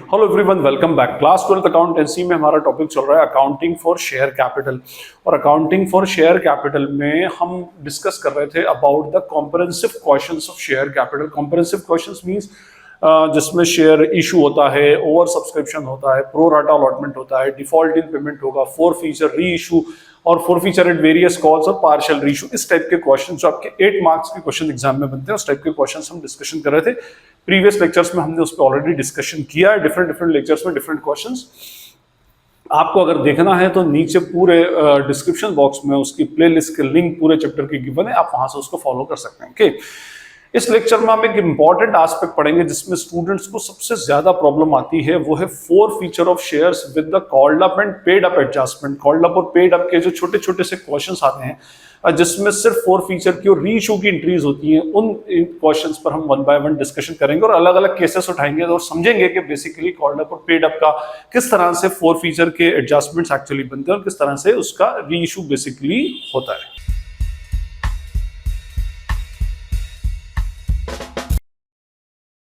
Hello everyone, welcome back. Class 12th accountancy में हमारा topic चल रहा है अकाउंटिंग फॉर शेयर कैपिटल। और अकाउंटिंग फॉर शेयर कैपिटल में हम डिस्कस कर रहे थे about the comprehensive questions of share capital. Comprehensive questions means जिसमें शेयर इशू होता है, ओवर सब्सक्रिप्शन होता है, प्रो राटा अलॉटमेंट होता है, डिफॉल्ट इन पेमेंट होगा, फोर फीचर री इशू और four feature at various calls और पार्शियल री इशू। इस टाइप के क्वेश्चन जो आपके 8 मार्क्स के क्वेश्चन एग्जाम में बनते हैं, उस टाइप के क्वेश्चन हम डिस्कशन कर रहे थे। प्रीवियस लेक्चर्स में हमने उस पर ऑलरेडी डिस्कशन किया है, डिफरेंट लेक्चर्स में डिफरेंट क्वेश्चंस। आपको अगर देखना है तो नीचे पूरे डिस्क्रिप्शन बॉक्स में उसकी प्लेलिस्ट के लिंक पूरे चैप्टर की गिवन है, आप वहां से उसको फॉलो कर सकते हैं। ओके, इस लेक्चर में हम एक इंपॉर्टेंट एस्पेक्ट पढ़ेंगे जिसमें स्टूडेंट्स को सबसे ज्यादा प्रॉब्लम आती है, वो है four feature of shares with the called up and paid up adjustment. Called up और पेड अप के जो छोटे छोटे से क्वेश्चंस आते हैं जिसमें सिर्फ फोर फीचर की और री इशू की एंट्रीज होती हैं, उन क्वेश्चंस पर हम वन बाय वन डिस्कशन करेंगे और अलग अलग केसेस उठाएंगे और समझेंगे कि बेसिकली कॉल्ड अप और पेड अप का किस तरह से फोर फीचर के एडजस्टमेंट्स एक्चुअली बनते हैं और किस तरह से उसका री इशू बेसिकली होता है।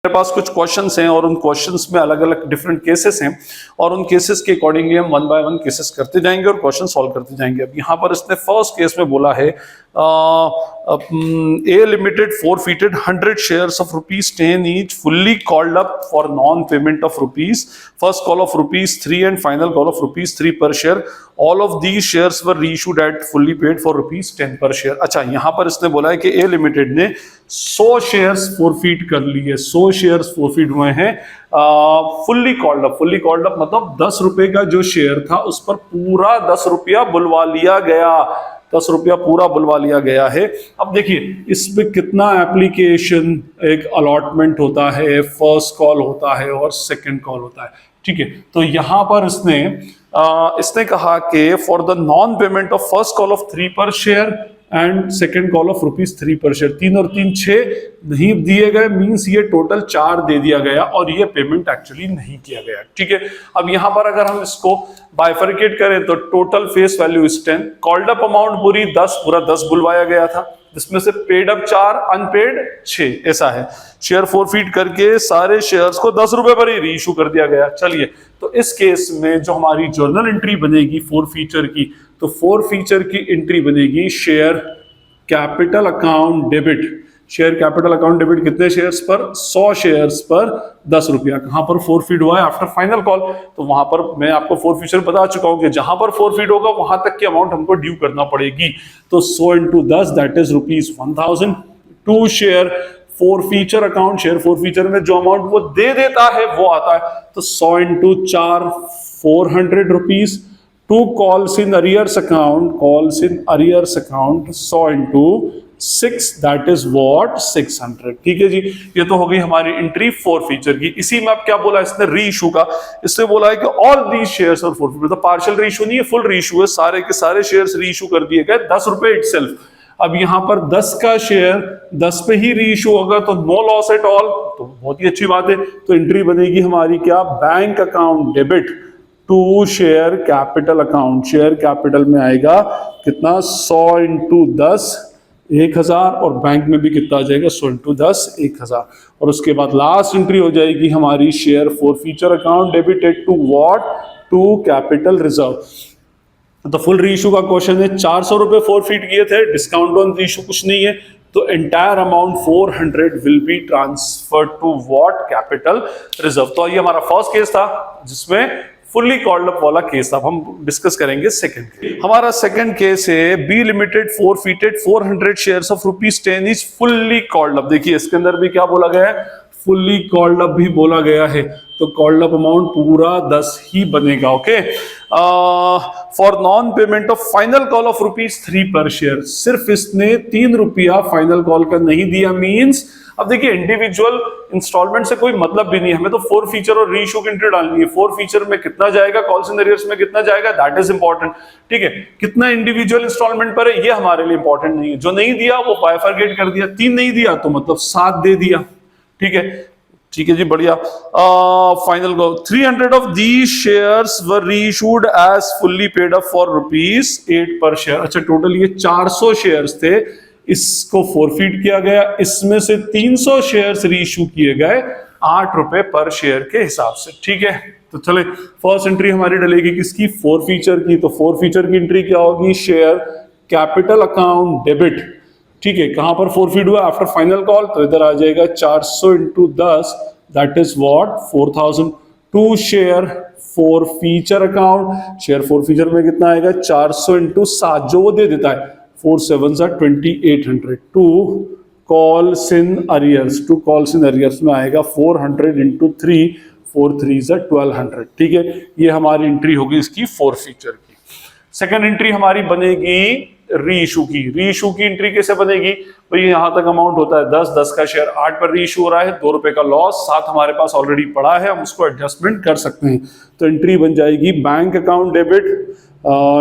मेरे पास कुछ क्वेश्चंस हैं और उन क्वेश्चंस में अलग अलग डिफरेंट केसेस हैं और उन केसेस के अकॉर्डिंगली हम वन बाय वन केसेस करते जाएंगे और क्वेश्चन सॉल्व करते जाएंगे। अब यहाँ पर इसने फर्स्ट केस में बोला है A Limited forfeited 100 shares of ₹10 each, fully called up for non-payment of rupees, first call of ₹3 and final call of ₹3 per share. All of these shares were reissued at fully paid for ₹10 per share. अच्छा, यहाँ पर इसने बोला है कि A Limited ने 100 shares forfeit कर लिए, 100 शेयर्स फोरफीट हुए हैं। फुल्ली कॉल्ड अप मतलब 10 रुपए का जो शेयर था उस पर पूरा 10 रुपया बुलवा लिया गया, 10 रुपया पूरा बुलवा लिया गया है। अब देखिए इसमें कितना एप्लीकेशन, एक अलॉटमेंट होता है, फर्स्ट कॉल होता है और सेकंड कॉल होता है। ठीक है, तो यहां पर इसने कहा कि for the non payment of first call of 3 पर share and second call of ₹3 पर शेयर, 3 और 3 6 नहीं दिए गए, मींस ये टोटल 4 दे दिया गया और ये पेमेंट एक्चुअली नहीं किया गया। ठीक है, अब यहां पर अगर हम इसको बाइफरकेट करें तो total face value is 10, called up amount पूरा 10 बुलवाया गया था, जिसमें से पेड अप 4, अनपेड 6, ऐसा है। शेयर फोरफीट करके सारे शेयर्स को 10 रुपए पर ही रीइशू कर दिया गया। चलिए, तो इस केस में जो हमारी जर्नल एंट्री बनेगी फोर फीचर की, तो फोर फीचर की एंट्री बनेगी share capital account debit. Share capital account debit कितने शेयर्स पर? 100 शेयर्स पर 10 रुपया। कहां पर फोरफीट हुआ है? After final call. तो वहां पर मैं आपको फोर फीचर बता चुका हूं कि जहां पर फोरफीट होगा वहां तक की अमाउंट हमको ड्यू करना पड़ेगी। तो 100 into 10 that is ₹1000। To share forfeiture account, share forfeiture में जो अमाउंट वो दे देता है वो आता है, तो 100 into 4 ₹400। To calls in arrears account 100 into 6 that is what 600। ठीक है जी, ये तो हो गई हमारी एंट्री फोर फीचर की। इसी में अब क्या बोला इसने? री इशू का। इसने बोला है कि ऑल दीज शेयर्स और फोरफीट, मतलब पार्शियल री इशू नहीं है, फुल री इशू है, सारे के सारे शेयर्स री इशू कर दिए गए 10 रुपए इटसेल्फ। अब यहां पर 10 का शेयर 10 पे ही री इशू होगा तो नो लॉस एट ऑल, तो बहुत ही अच्छी बात है। तो एंट्री बनेगी हमारी क्या? Bank account debit to share capital account. Share capital में आएगा कितना? 100 into 10 1000 और बैंक में भी कितना आ जाएगा? 100 into 10 1000। और उसके बाद लास्ट एंट्री हो जाएगी हमारी share forfeiture account debited to what? To capital reserve. तो फुल रीइशू का क्वेश्चन है, 400 रुपए फोरफीट किए थे, डिस्काउंट ऑन रीइशू कुछ नहीं है, तो entire amount 400 will be transferred to what? Capital reserve. तो ये हमारा फर्स्ट केस था जिसमें फुल्ली कॉल्ड अप वाला केस था। हम डिस्कस करेंगे सेकंड केस। हमारा सेकंड केस है B limited forfeited 400 shares of ₹10 is fully called up. देखिए इसके अंदर भी क्या बोला गया है? फुल्ली कॉल्ड अप भी बोला गया है, तो कॉल्ड अप अमाउंट पूरा 10 ही बनेगा। Okay, for non payment of final call of ₹3 पर शेयर, सिर्फ इसने 3 रुपया फाइनल कॉल का नहीं दिया, मींस अब देखिए इंडिविजुअल इंस्टॉलमेंट से कोई मतलब भी नहीं है, हमें तो फोर फीचर और रीइशू की एंट्री डालनी है। फोर फीचर में कितना जाएगा, कॉल्स इन अरियर्स में कितना जाएगा, दैट इज इंपॉर्टेंट। ठीक है, कितना इंडिविजुअल इंस्टॉलमेंट पर है ये हमारे लिए इंपॉर्टेंट नहीं है। जो नहीं दिया वो बाइफरकेट कर दिया, 3 नहीं दिया तो मतलब 7 दे दिया। ठीक है जी, बढ़िया। Final go 300 of these shares were reissued as fully paid up for ₹8 per share. अच्छा, टोटल ये 400 शेयर्स थे, इसको फोरफीट किया गया, इसमें से 300 शेयर्स रीइशू किए गए 8 रुपए पर शेयर के हिसाब से। ठीक है, तो चले फर्स्ट एंट्री हमारी डलेगी किसकी, फोर फीचर की। तो फोर फीचर की एंट्री क्या होगी, शेयर कैपिटल अकाउंट डेबिट। ठीक है, कहां पर फोरफीट हुआ, आफ्टर फाइनल कॉल, तो इधर आ जाएगा 400 into 10, that is what 4000 to share forfeiture account. Share forfeiture में कितना आएगा, 400 इंटू 7 जो वो दे देता है, 4 7 2800 to calls in arrears. To calls in arrears में आएगा 400 इंटू 3, 4 3 1200। ठीक है, ये हमारी एंट्री होगी इसकी फोर फीचर की। सेकेंड एंट्री हमारी बनेगी री इशू की। री इशू की एंट्री कैसे बनेगी भाई, यहां तक अमाउंट होता है 10, 10 का शेयर 8 पर री इशू हो रहा है, 2 रुपए का लॉस, 7 हमारे पास ऑलरेडी पड़ा है, हम उसको एडजस्टमेंट कर सकते हैं। तो एंट्री बन जाएगी bank account debit,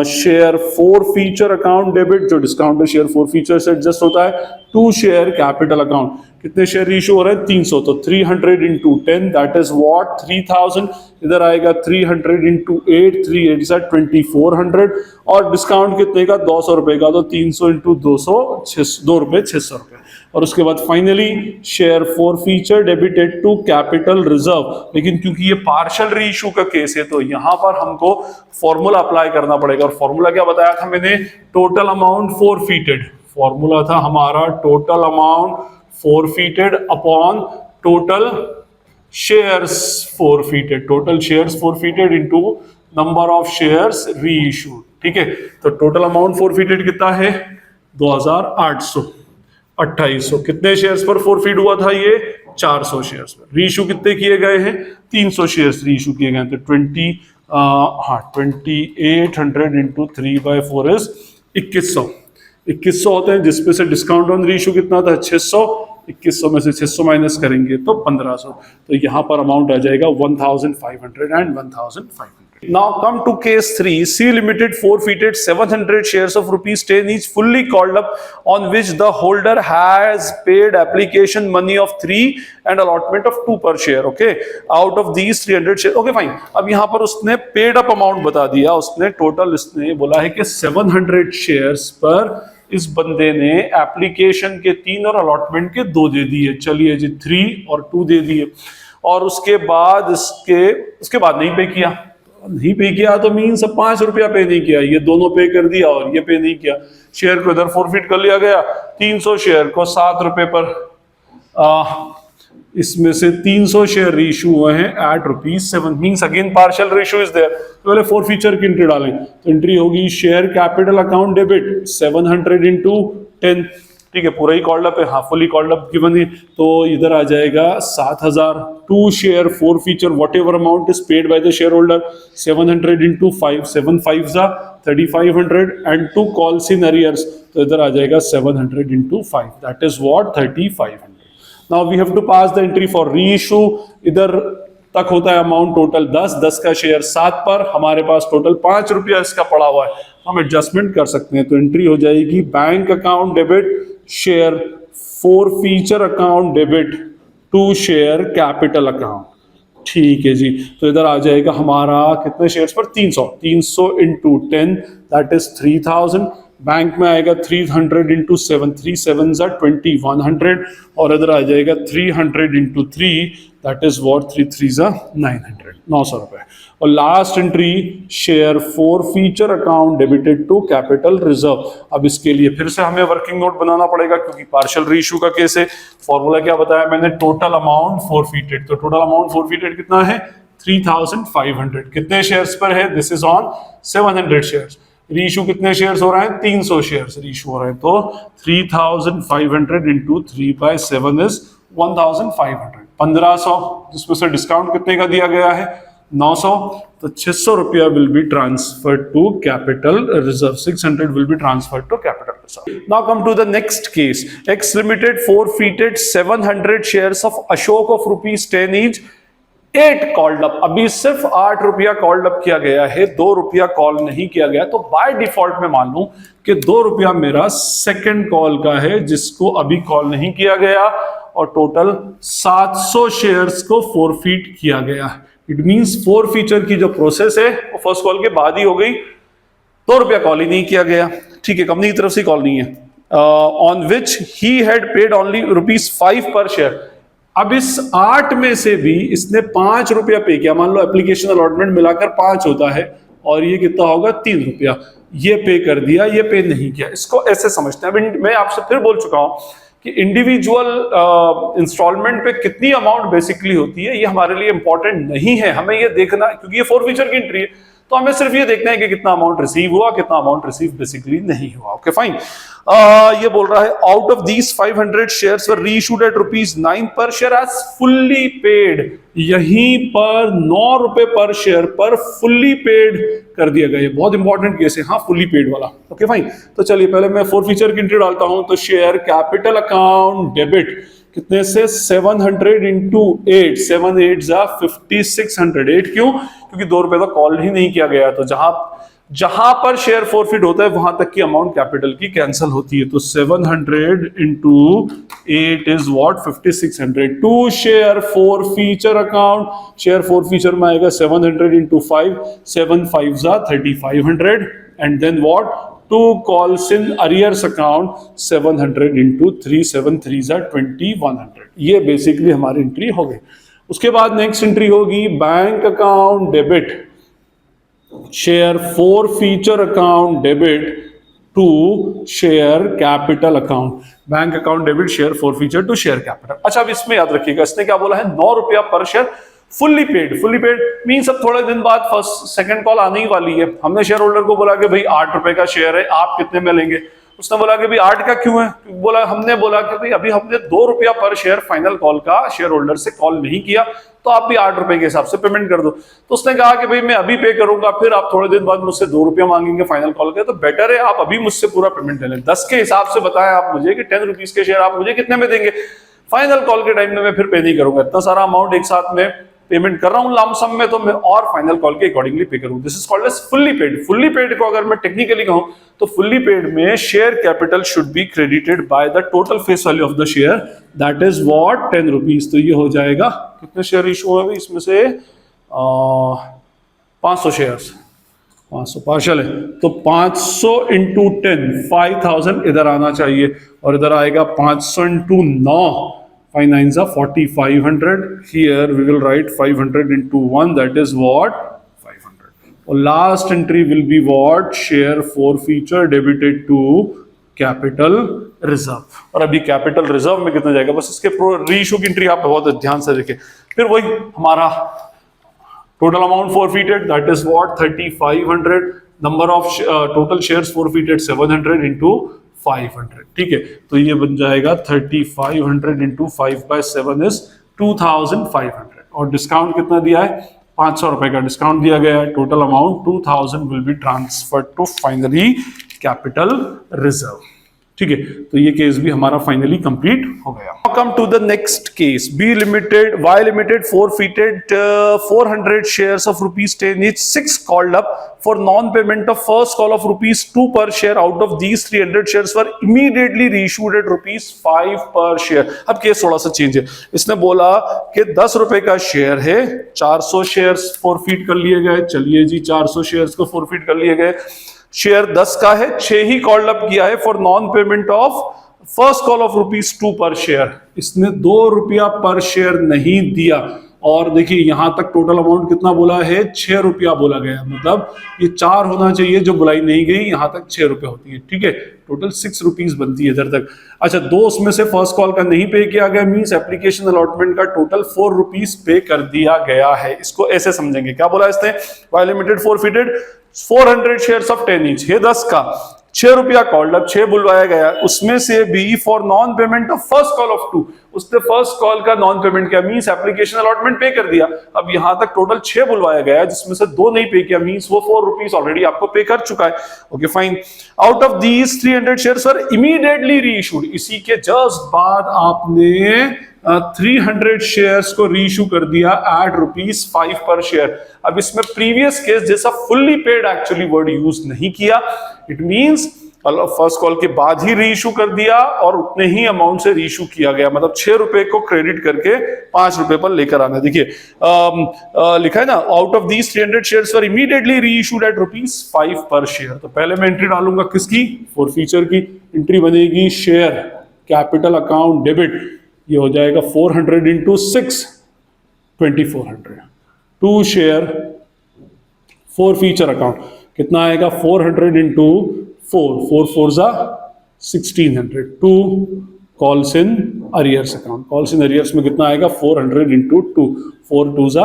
share forfeiture account debit, जो डिस्काउंटेड शेयर फोर फीचर से एडजस्ट होता है, टू शेयर कैपिटल अकाउंट। कितने शेयर इशू हो रहे हैं, 300, तो 300 इंटू 10 दैट इज व्हाट 3000। इधर आएगा 300 इंटू 8, 3 8 2400, और डिस्काउंट कितने का, 200 रुपए का, तो 300 इंटू 200 2 रुपए 600 रुपए। और उसके बाद finally share forfeiture debited to capital reserve. लेकिन क्योंकि ये पार्शियल री इशू का केस है, तो यहां पर हमको फॉर्मूला अप्लाई करना पड़ेगा। और फॉर्मूला क्या बताया था मैंने, टोटल अमाउंट फोरफीटेड। फॉर्मूला था हमारा total amount forfeited upon total shares forfeited. Total shares forfeited into number of shares reissued. ठीक है, तो टोटल अमाउंट फोरफीटेड कितना है, 2800। 2800 कितने शेयर्स पर फोरफीट हुआ था, ये 400 शेयर्स पर। री इशू कितने किए गए हैं, 300 शेयर्स री इशू किए गए, तो 2800 इंटू 3/4 इज 2100। 2100 होते हैं, जिसपे से डिस्काउंट ऑन री इशू कितना था, 600। 2100 में से 600 माइनस करेंगे तो 1500, तो यहां पर अमाउंट आ जाएगा 1500 and 1500। Now come to case 3. C Limited forfeited 700 shares of rupees 10 each fully called up, on which the holder has paid application money of 3 and allotment of 2 per share. Okay, out of these 300 shares. Okay, fine. अब यहाँ पर उसने paid up amount बता दिया, उसने total इसने बोला है कि 700 शेयर्स पर इस बंदे ने एप्लीकेशन के 3 और अलॉटमेंट के 2 दे दिए। चलिए जी, 3 और 2 दे दिए, और उसके बाद उसके बाद नहीं पे किया। नहीं पे किया तो मीन सब 5 रुपया पे नहीं किया, ये दोनों पे कर दिया और ये पे नहीं किया। शेयर को इधर फोरफिट कर लिया गया, 300 शेयर को 7 रुपए पर, इसमें से 300 शेयर इशू हुए हैं at ₹7, means again partial ratio is there. तो पहले फोर फीचर की एंट्री डालें, तो एंट्री होगी share capital account debit 700 into 10। ठीक है, पूरा ही कॉल्ड अप है, हाँ फुली कॉल्ड अप गिवन है, तो इधर आ जाएगा 7000 to share forfeiture whatever amount is paid by the shareholder, 700 into 5, 7 5 3500 and to calls in arrears, तो इधर आ जाएगा 700 into 5, that is what 3500। Now we have to pass the entry for reissue. इधर तक होता है amount total 10, 10 का share 7 पर, हमारे पास टोटल 5 रुपया इसका पड़ा हुआ है, हम एडजस्टमेंट कर सकते हैं। तो एंट्री हो जाएगी bank account debit share forfeiture account debit to share capital account. ठीक है जी, तो इधर आ जाएगा हमारा कितने शेयर्स पर, 300 इंटू 10 दैट इज 3000। बैंक में आएगा 300 इंटू 7, 3 7 2100, और इधर आ जाएगा 300 इंटू 3 दैट इज व्हाट 3 3 900, 900 रुपए। और last entry share forfeiture account debited to capital reserve. अब इसके लिए फिर से हमें वर्किंग नोट बनाना पड़ेगा, क्योंकि पार्शियल रीइश्यू का केस है। फॉर्मूला क्या बताया मैंने, टोटल अमाउंट फोरफीटेड, तो टोटल अमाउंट फोरफीटेड कितना है 3500। कितने शेयर्स पर है, this is on 700 shares. Reissue कितने शेयर्स हो रहे हैं, 300 शेयर्स रीइश्यू हो रहे हैं, तो 3500 इंटू 3/7 इज 1500, 1500, जिसमें से डिस्काउंट कितने का दिया गया है 900, तो 600 रुपया will be transferred to capital reserve, 600 will be transferred to capital reserve. Now come to the next case. X limited forfeited 700 shares of Ashok of ₹10 each, 8 called up. अभी सिर्फ 8 रुपया कॉल्ड अप किया गया है, 2 रुपया कॉल नहीं किया गया, तो बाय डिफॉल्ट में मान लूं कि 2 रुपया मेरा सेकंड कॉल का है, जिसको अभी कॉल नहीं किया गया, और टोटल 700 शेयर्स को फोरफीट किया गया। इट मींस फोर फीचर की जो प्रोसेस है वो फर्स्ट कॉल के बाद ही हो गई, 2 रुपया कॉल ही नहीं किया गया। ठीक है, कंपनी की तरफ से कॉल नहीं है। On which he had paid only ₹5 per share. अब इस 8 में से भी इसने 5 रुपया पे किया, मान लो एप्लीकेशन अलॉटमेंट मिलाकर 5 होता है और ये कितना होगा 3 रुपया, ये पे कर दिया, ये पे नहीं किया। इसको ऐसे समझते हैं। अभी मैं आपसे फिर बोल चुका हूं कि इंडिविजुअल इंस्टॉलमेंट पे कितनी अमाउंट बेसिकली होती है ये हमारे लिए इंपॉर्टेंट नहीं है, हमें ये देखना, क्योंकि ये फोरफीचर की एंट्री है तो हमें सिर्फ ये देखना है कि कितना अमाउंट रिसीव हुआ, कितना अमाउंट रिसीव बेसिकली नहीं हुआ। Okay fine. ये बोल रहा है out of these 500 shares were reissued at ₹9 per share as fully paid. यहीं पर 9 रुपए पर शेयर पर फुल्ली पेड कर दिया गया। ये बहुत इंपॉर्टेंट केस है, हाँ, फुल्ली पेड वाला। Okay fine. तो चलिए पहले मैं फोरफीचर की एंट्री डालता हूं। तो शेयर कैपिटल अकाउंट डेबिट कितने से 700 इंटू 8, 7 8 5600। 8 क्यों? क्योंकि 2 रुपए का कॉल ही नहीं किया गया, तो जहां पर शेयर फोरफिट होता है वहां तक की अमाउंट कैपिटल की कैंसिल होती है। तो 700 into 8 is what 5600। To share forfeiture account, share forfeiture में आएगा 700 into 5, 7 5 3500 and then what to calls in arrears account 700 into 3 7 3 2100। ये बेसिकली हमारी एंट्री हो गई। उसके बाद नेक्स्ट एंट्री होगी bank account debit, share forfeiture account debit to share capital account. Bank account debit share forfeiture to share capital. अच्छा, अब इसमें याद रखिएगा इसने क्या बोला है, 9 रुपया पर share fully paid. Fully paid mean सब थोड़े दिन बाद फर्स्ट सेकंड कॉल आने ही वाली है। हमने शेयर होल्डर को बोला कि भाई 8 रुपए का शेयर है, आप कितने में लेंगे? उसने बोला कि भाई 8 का क्यों है? हमने बोला कि भाई अभी हमने 2 रुपया पर शेयर फाइनल कॉल का शेयर होल्डर से कॉल नहीं किया, तो आप भी 8 रुपए के हिसाब से पेमेंट कर दो। तो उसने कहा कि भाई मैं अभी पे करूंगा, फिर आप थोड़े दिन बाद मुझसे 2 रुपया मांगेंगे फाइनल कॉल के, तो बेटर है आप अभी मुझसे पूरा पेमेंट ले लें। 10 के हिसाब से बताएं आप मुझे कि 10 रुपीज के शेयर आप मुझे कितने में देंगे। फाइनल कॉल के टाइम में मैं फिर पे नहीं करूंगा, इतना सारा अमाउंट एक साथ में पेमेंट कर रहा हूं लमसम में, तो मैं और फाइनल कॉल के अकॉर्डिंगली पे करूं। This is called as fully paid. Fully paid को अगर मैं टेक्निकली कहूं तो फुल्ली पेड में share capital should be credited by the total face value of the share, that is what 10 rupees. तो ये हो जाएगा कितने शेयर इशू हुए इसमें से 500 शेयर्स, 500 पार्शल है, तो 500 इंटू 10 5000 इधर आना चाहिए, और इधर आएगा 500 into 9 5 9s are 40 500. Here we will write 500 into 1, that is what 500. और last entry will be what share forfeiture debited to capital reserve। और अभी कैपिटल रिजर्व में कितना जाएगा, बस इसके रीइश्यू की एंट्री आप बहुत ध्यान से देखें। फिर वही हमारा total amount forfeited, that is what 3500, number of total shares forfeited 700 into 500। ठीक है, तो ये बन जाएगा 3500 इंटू 5/7 इज 2500। और डिस्काउंट कितना दिया है, 500 रुपए का डिस्काउंट दिया गया है। Total amount 2000 will be transferred to finally capital reserve. ठीक है, तो ये केस भी हमारा फाइनली कंप्लीट हो गया। Come to the next case, B limited Y limited forfeited 400 shares of ₹10 each, 6 called up for non-payment of first call of ₹2 per share. Out of these 300 shares were immediately reissued at ₹5 per share। अब case थोड़ा सा change है। इसने बोला कि 10 रुपए का share है, 400 शेयर्स फॉरफीट कर लिए गए। चलिए जी, 400 शेयर्स को फॉरफीट कर लिए गए। शेयर 10 का है, 6 ही कॉल्ड अप किया है for non payment of first call of ₹2 पर शेयर। इसने 2 रुपया पर शेयर नहीं दिया। और देखिए यहां तक टोटल अमाउंट कितना बोला है, 6 रुपया बोला गया, मतलब ये 4 होना चाहिए जो बुलाई नहीं गई, यहां तक 6 रुपया होती है। ठीक है, टोटल 6 रुपीज बनती है इधर तक। अच्छा, 2 उसमें से फर्स्ट कॉल का नहीं पे किया गया, मींस एप्लीकेशन अलॉटमेंट का टोटल 4 रुपीज पे कर दिया गया है। इसको ऐसे समझेंगे, क्या बोला इसने, Y limited forfeited 400 shares of 10 each है, 10 का 6 रुपया कॉल्ड अप, 6 बुलवाया गया, उसमें से भी for non payment of first call of 2, उसने फर्स्ट कॉल का नॉन पेमेंट किया, मींस एप्लीकेशन अलॉटमेंट पे कर दिया। अब यहां तक टोटल 6 बुलवाया गया, जिसमें से 2 नहीं पे किया, मींस वो 4 रुपीज ऑलरेडी आपको पे कर चुका है। Okay fine. आउट ऑफ दीज 300 शेयर्स वर इमीडिएटली रीइश्यूड, इसी के जस्ट बाद आपने 300 शेयर्स को रीइश्यू कर दिया एट ₹5 पर शेयर। अब इसमें प्रीवियस केस जैसा fully paid actually word use नहीं किया, इट मींस फर्स्ट कॉल के बाद ही रीइश्यू कर दिया और उतने ही अमाउंट से रीइश्यू किया गया, मतलब 6 रुपए को क्रेडिट करके 5 रुपए पर लेकर आना। देखिए लिखा है ना, आउट ऑफ दीज 300 shares were immediately reissued at ₹5 per share. तो पहले मैं एंट्री डालूंगा किसकी, फॉरफीचर की। एंट्री बनेगी शेयर कैपिटल अकाउंट डेबिट, ये हो जाएगा 400 इंटू 6, 2400। 2 शेयर 4 फीचर अकाउंट कितना आएगा? 400 इंटू 4 4 जा 1600। 2 calls in arrears account, calls in arrears में कितना आएगा? 400 इंटू 2, 4 2 जा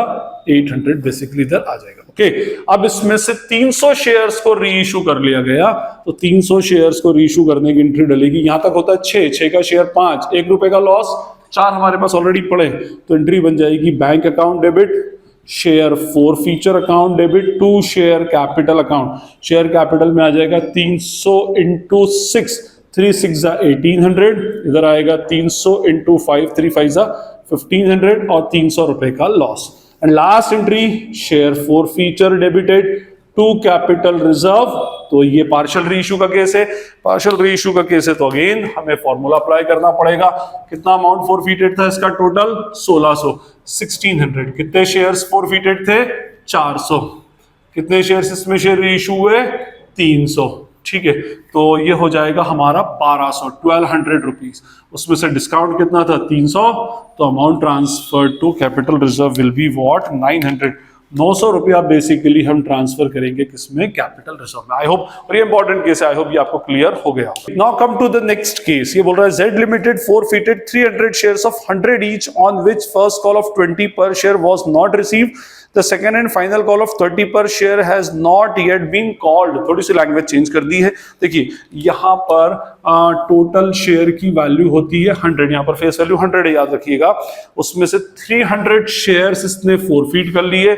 800 बेसिकली इधर आ जाएगा। ओके, अब इसमें से 300 शेयर्स को री इशू कर लिया गया, तो 300 शेयर्स को री इशू करने की एंट्री डलेगी। यहां तक होता है 6 का शेयर 5, 1 रुपए का लॉस, 4 हमारे पास ऑलरेडी पड़े, तो एंट्री बन जाएगी bank account debit, share 4 feature account debit, 2 share capital account. Share capital में आ जाएगा 300 इंटू 6, 3 6 जा 1800, इधर आएगा 300 इंटू 5, 3 5 जा 1500 और 300 रुपए का loss. And last entry share 4 feature debited, 2 capital reserve. तो ये पार्शियल री इशू का केस है, पार्शियल री इशू का केस है तो अगेन हमें फॉर्मूला अप्लाई करना पड़ेगा। कितना अमाउंट फोरफीटेड था इसका? टोटल 1600, 1600। कितने शेयर्स फोरफीटेड थे? 400। कितने शेयर्स इसमें शेयर री इशू हुए? 300। ठीक है, तो ये हो जाएगा हमारा 1200, 1200 रुपीज। उसमें से डिस्काउंट कितना था? 300, तो amount transfer to capital reserve will be what? 900। 900 रुपया बेसिकली हम ट्रांसफर करेंगे किसमें? कैपिटल रिजर्व में। आई होप, और ये इंपॉर्टेंट केस है, आई होप ये आपको क्लियर हो गया। Now come to the next case. ये बोल रहा है Z limited forfeited 300 shares of 100 each on which first call of 20 per share was not received. The second and final call of 30 per share has not yet been called. थोड़ी सी language change कर दी है। देखिए यहाँ पर total share की value होती है 100, यहाँ पर फेस वैल्यू 100 है, याद रखिएगा। उसमें से 300 शेयर्स इसने फोरफीट कर लिए।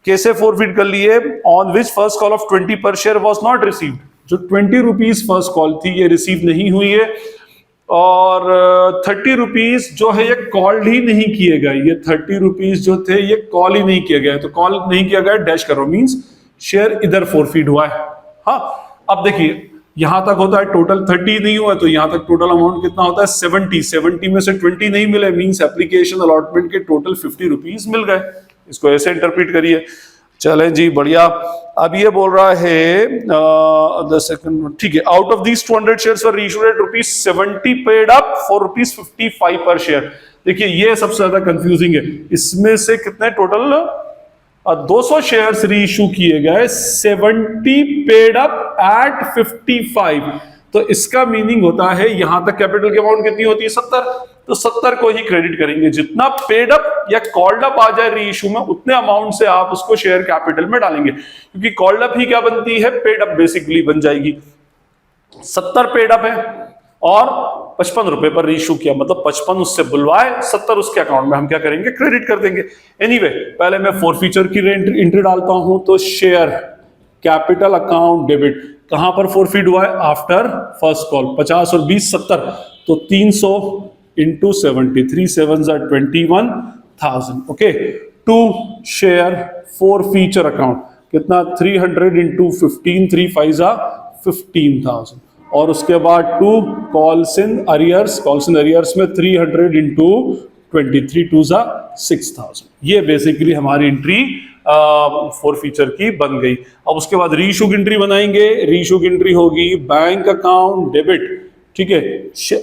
कैसे फोरफीट कर लिए? On which first call of 20 per share was not received। जो 20 रुपीज फर्स्ट कॉल थी ये रिसीव नहीं हुई है, और 30 रुपीज जो है ये कॉल ही नहीं किए गए। ये 30 रुपीज जो थे ये कॉल ही नहीं किए गए, तो कॉल नहीं किया गया डैश करो, मींस शेयर इधर फोरफीट हुआ है। हाँ, अब देखिए यहां तक होता है टोटल 30 नहीं हुआ, तो यहां तक टोटल अमाउंट कितना होता है? 70। 70 में से 20 नहीं मिले, मींस एप्लीकेशन अलॉटमेंट के टोटल 50 रुपीज मिल गए। इसको ऐसे इंटरप्रेट करिए। चलें जी, बढ़िया। अब ये बोल रहा है द सेकंड, ठीक है, out of these 200 shares were reissued at ₹70 paid up for ₹55 per share. देखिए ये सबसे ज्यादा कंफ्यूजिंग है। इसमें से कितने टोटल 200 शेयर्स री इशू किए गए, 70 पेड अप एट 55। तो इसका मीनिंग होता है यहां तक कैपिटल की अमाउंट कितनी होती है? 70। तो 70 को ही क्रेडिट करेंगे। जितना पेड अप या कॉल्ड अप आ जाए री इशू में, उतने अमाउंट से आप उसको शेयर कैपिटल में डालेंगे, क्योंकि कॉल्ड अप ही क्या बनती है? पेड अप बेसिकली बन जाएगी। 70 पेड अप है और 55 रुपए पर री इशू किया, मतलब 55 उससे बुलवाए, 70 उसके अकाउंट में हम क्या करेंगे? क्रेडिट कर देंगे। एनीवे, पहले मैं फोरफीचर की एंट्री डालता हूं, तो शेयर कैपिटल अकाउंट डेबिट कहां पर फोरफीट हुआ है? After first call. 50 और 20 70, तो 300 इंटू 70, 3 7 जा 21,000। ओके, 2 शेयर 4 फीचर अकाउंट कितना? 300 इंटू 15, 3 5 जा 15,000। और उसके बाद 2 calls in arrears, calls in arrears में 300 इंटू 23, 2 जा 6,000। ये बेसिकली हमारी एंट्री फोर फीचर की बन गई। अब उसके बाद रीइशू की एंट्री बनाएंगे। रीइशू की एंट्री होगी बैंक अकाउंट डेबिट। ठीक है,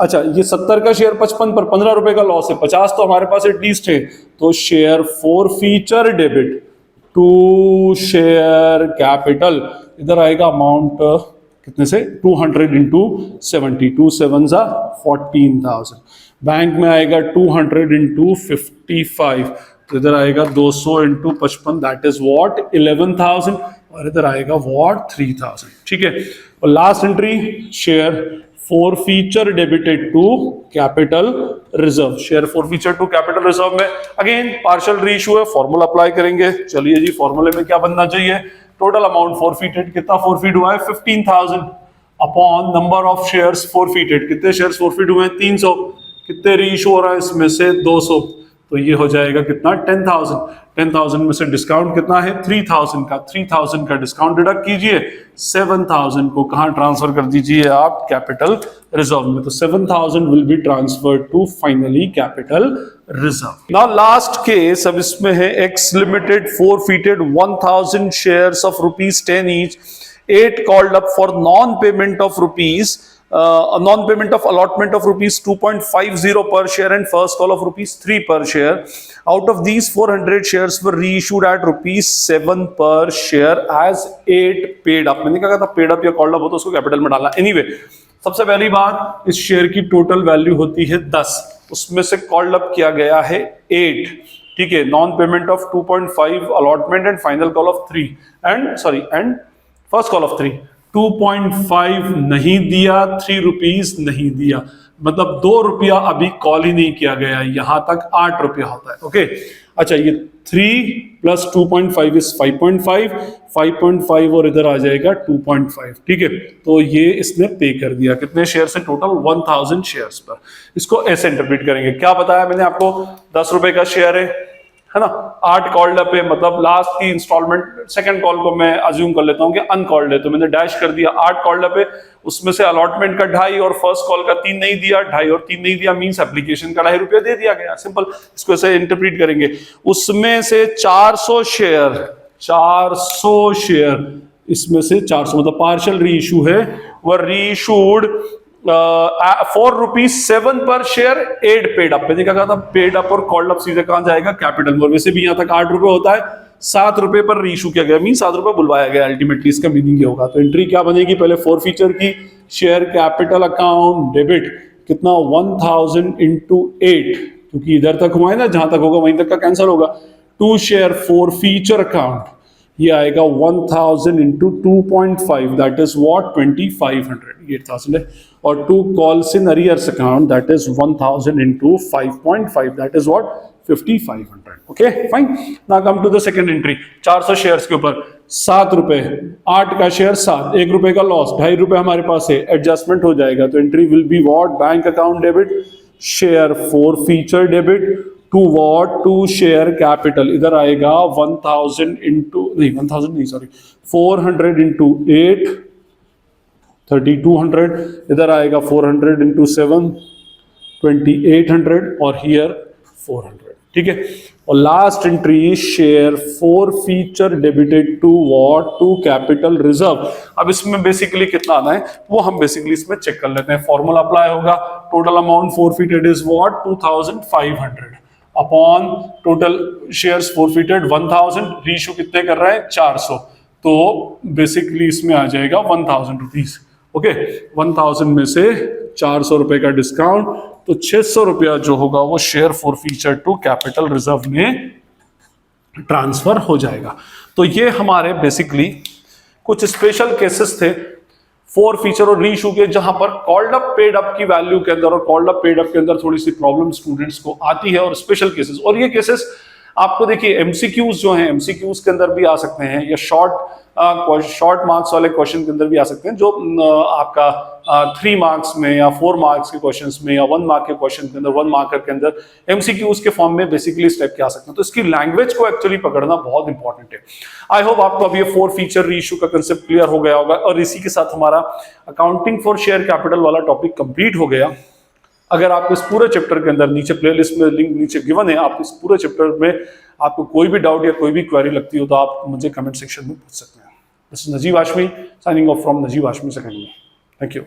अच्छा ये 70 का शेयर 55 पर 15 रुपए का लॉस है, 50 तो हमारे पास एटलीस्ट है, तो share forfeiture debit 2 share capital, इधर आएगा अमाउंट कितने से? 200 इंटू 70, 2 7 जा 14,000। बैंक में आएगा 200 इंटू 55, तो इधर आएगा 200 इंटू 55, दैट इज व्हाट? 11,000, और इधर आएगा व्हाट? 3,000। ठीक है, और last entry share forfeiture debited to capital reserve. Share forfeiture to capital reserve में अगेन पार्शियल रीइशू है, फॉर्मूला अप्लाई करेंगे। चलिए जी, फॉर्मूले में क्या बनना चाहिए? टोटल अमाउंट फोरफीटेड, कितना फोरफीट हुआ है? 15,000 अपॉन नंबर ऑफ शेयर्स फोरफीटेड। कितने शेयर्स फोरफीट हुए हैं? 300। कितने रीइशू हो रहा है इसमें से? 200, तो ये हो जाएगा कितना? 10,000। 10,000 में से डिस्काउंट कितना है? 3,000 का। 3,000 का डिस्काउंट डिडक्ट कीजिए, 7,000 को कहां ट्रांसफर कर दीजिए आप? कैपिटल रिजर्व में। तो 7,000 will be transferred to finally capital reserve. Now last case, अब इसमें है X limited forfeited 1,000 shares of ₹10 each, 8 called up for non-payment of rupees non payment of allotment of rupees 2.50 per share and first call of rupees 3 per share. Out of these 400 shares were reissued at rupees 7 per share as 8 paid up. मैंने कहा था paid up या called up हो तो उसको capital में डालना. Anyway सबसे पहली बात, इस शेयर की टोटल वैल्यू होती है 10, उसमें से कॉल्ड अप किया गया है 8. ठीक है, non payment of 2.5 allotment and final call of 3 and first call of 3. 2.5 नहीं दिया, 3 रुपीज नहीं दिया, मतलब 2 रुपया अभी कॉल ही नहीं किया गया, यहां तक 8 रुपया होता है. ओके, अच्छा ये 3 प्लस 2.5 इज 5.5 और इधर आ जाएगा 2.5. ठीक है, तो ये इसने पे कर दिया. कितने शेयर से? टोटल 1000 शेयर्स पर. इसको ऐसे इंटरप्रेट करेंगे. क्या बताया मैंने आपको? 10 रुपए का शेयर है ना, 8 कॉल्ड अप है, मतलब लास्ट की इंस्टॉलमेंट सेकंड कॉल को मैं अज्यूम कर लेता हूं कि अनकॉल्ड है, तो मैंने डैश कर दिया. 8 कॉल्ड अप है, उसमें से अलॉटमेंट का 2.5 और फर्स्ट कॉल का 3 नहीं दिया. 2.5 और 3 नहीं दिया मींस एप्लीकेशन का 2.5 रुपया दे दिया गया. सिंपल, इसको ऐसे इंटरप्रेट करेंगे. उसमें से 400 शेयर इसमें से 400 मतलब पार्शियल री इशू है, वह री इशूड फॉर रुपीज 7 पर शेयर, 8 पेड अप. मैंने कहा था पेड अप और कॉल्ड अप सीधे कहां जाएगा? कैपिटल में. वैसे भी यहां तक 8 रुपए होता है, 7 रुपए पर रीइशू किया गया, मीन 7 रुपए बुलवाया गया. अल्टीमेटली इसका मीनिंग ये होगा. तो एंट्री क्या बनेगी? पहले फोर फीचर की, शेयर कैपिटल अकाउंट डेबिट कितना? 1000 इंटू 8, क्योंकि इधर तक हुआ है ना, जहां तक होगा वहीं तक का कैंसिल होगा. To share forfeiture account, ये आएगा 1000 इंटू 2.5, दैट इज व्हाट 2500, 8000 है. और to calls in arrears account, that is 1000 into 5.5, that is what 5500. Okay fine. Now come to the second entry. 400 shares के ऊपर 7 रुपए, 8 का शेयर 7, 1 रुपए का लॉस, 2.5 रुपए हमारे पास है, एडजस्टमेंट हो जाएगा. तो entry will be what? Bank account debit, share forfeiture debit to what? To share capital. इधर आएगा 1000 इंटू 400 इंटू 8, 3200. इधर आएगा 400 इंटू 7, 2800 और हियर 400. ठीक है, और last entry share forfeiture debited to what? To capital reserve. अब इसमें बेसिकली कितना आना है वो हम बेसिकली इसमें चेक कर लेते हैं. फॉर्मूला अप्लाई होगा. Total amount forfeited is what? 2500 upon total shares forfeited 1000. Reissue कितने कर रहा है? 400. तो बेसिकली इसमें आ जाएगा 1000 रुपीज. ओके, 1000 में से 400 रुपए का डिस्काउंट, तो 600 रुपया जो होगा वो share forfeiture to capital reserve में ट्रांसफर हो जाएगा. तो ये हमारे बेसिकली कुछ स्पेशल केसेस थे फोर फीचर और रीइशू के, जहां पर कॉल्ड अप पेड अप की वैल्यू के अंदर और कॉल्ड अप पेड अप के अंदर थोड़ी सी प्रॉब्लम स्टूडेंट्स को आती है, और स्पेशल केसेस. और ये केसेस आपको देखिए एमसीक्यूज जो हैं, एमसीक्यूज के अंदर भी आ सकते हैं, या शॉर्ट मार्क्स वाले क्वेश्चन के अंदर भी आ सकते हैं, जो आपका 3 मार्क्स में या 4 मार्क्स के क्वेश्चंस में या 1 मार्क के क्वेश्चन के अंदर, 1 मार्कर के अंदर एमसीक्यूज के फॉर्म में बेसिकली इस टाइप के आ सकते हैं. तो इसकी लैंग्वेज को एक्चुअली पकड़ना बहुत इंपॉर्टेंट है. आई होप आपको अब ये फोर फीचर रीइशू का कंसेप्ट क्लियर हो गया होगा, और इसी के साथ हमारा अकाउंटिंग फॉर शेयर कैपिटल वाला टॉपिक कंप्लीट हो गया. अगर आप इस पूरे चैप्टर के अंदर, नीचे प्लेलिस्ट में लिंक नीचे गिवन है, आप इस पूरे चैप्टर में आपको कोई भी डाउट या कोई भी क्वेरी लगती हो तो आप मुझे कमेंट सेक्शन में पूछ सकते हैं. This is Najeeb Hashmi signing off from Najeeb Hashmi academy. Thank you.